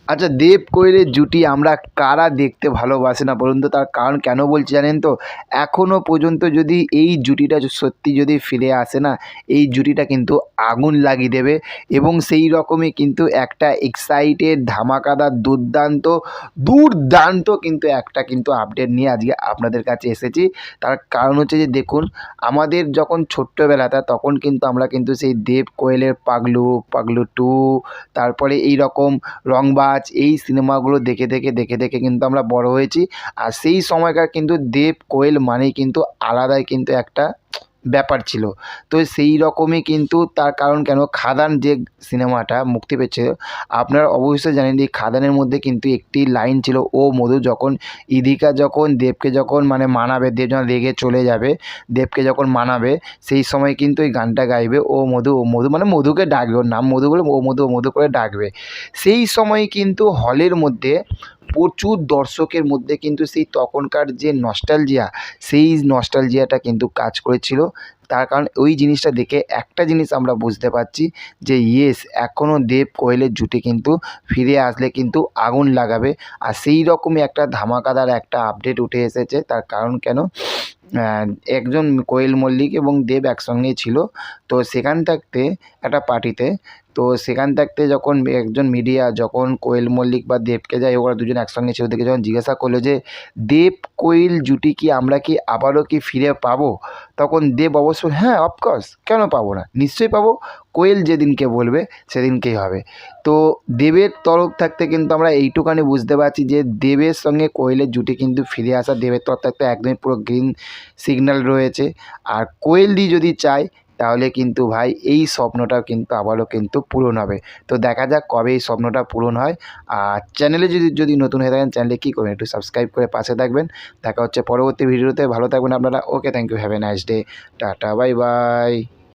আচ্ছা, দেব কোয়েলের জুটি আমরা কারা দেখতে ভালোবাসি না বলুন তো? তার কারণ কেন বলছি জানেন তো? এখনও পর্যন্ত যদি এই জুটিটা সত্যি যদি ফিরে আসে না, এই জুটিটা কিন্তু আগুন লাগিয়ে দেবে এবং সেই রকমই কিন্তু একটা এক্সাইটেড ধামাকাদার দুর্দান্ত দুর্দান্ত কিন্তু একটা কিন্তু আপডেট নিয়ে আজকে আপনাদের কাছে এসেছি। তার কারণ হচ্ছে যে দেখুন, আমাদের যখন ছোট্টবেলাটা তখন কিন্তু আমরা কিন্তু সেই দেব কোয়েলের পাগলু, পাগলু 2 তারপরে এই রকম রংবাজ এই সিনেমাগুলো দেখে কিন্তু আমরা বড় হয়েছি। আর সেই সময়কার কিন্তু দেব কোয়েল মানেই কিন্তু আলাদাই কিন্তু একটা ব্যাপার ছিল। তো সেই রকমই কিন্তু তার কারণ কেন খাদান যে সিনেমাটা মুক্তি পেয়েছে, আপনারা অবশ্যই জানেন এই খাদানের মধ্যে কিন্তু একটি লাইন ছিল, ও মধু যখন ইদিকা যখন দেবকে যখন মানে মানাবে, দেব যখন রেগে চলে যাবে, দেবকে যখন মানাবে সেই সময় কিন্তু এই গানটা গাইবে, ও মধু মানে মধুকে ডাকবে, ওর নাম মধু বলে ও মধু করে ডাকবে। সেই সময় কিন্তু হলের মধ্যে প্রচুর দর্শকের মধ্যে কিন্তু সেই তখনকার যে নস্টালজিয়া, সেই নস্টালজিয়াটা কিন্তু কাজ করেছিল। তার কারণ ওই জিনিসটা দেখে একটা জিনিস আমরা বুঝতে পারছি যে ইয়েস, এখনও দেব কোয়েলের জুটি কিন্তু ফিরে আসলে কিন্তু আগুন লাগাবে। আর সেই রকমই একটা ধামাকাদার একটা আপডেট উঠে এসেছে। তার কারণ কেন, একজন কোয়েল মল্লিক এবং দেব একসঙ্গেই ছিল। তো সেখান থাকতে একটা পার্টিতে, তো সেখান থাকতে যখন একজন মিডিয়া যখন কোয়েল মল্লিক বা দেবকে যায়, ওরা দুজন একসঙ্গে ছিল দেখে যখন জিজ্ঞাসা করলো যে দেব কোয়েল জুটি কি আমরা কি আবারও কি ফিরে পাবো, তখন দেব অবশ্য হ্যাঁ অফকোর্স কেন পাবো না, নিশ্চয়ই পাবো, কোয়েল যেদিনকে বলবে সেদিনকেই হবে। তো দেবের তরফ থাকতে কিন্তু আমরা এইটুখানি বুঝতে পারছি যে দেবের সঙ্গে কোয়েলের জুটি কিন্তু ফিরে আসা দেবের তরফ থাকতে একদমই পুরো গ্রিন সিগন্যাল রয়েছে। আর কোয়েলদি যদি চায় তাহলে কিন্তু ভাই এই স্বপ্নটাও কিন্তু আবারও কিন্তু পূরণ হবে। তো দেখা যাক কবে এই স্বপ্নটা পূরণ হয়। আর চ্যানেলে যদি নতুন হয়ে থাকেন, চ্যানেলে কী করবেন, একটু সাবস্ক্রাইব করে পাশে থাকবেন। দেখা হচ্ছে পরবর্তী ভিডিওতে। ভালো থাকবেন আপনারা। Okay, thank you, have a nice day, tata, bye by.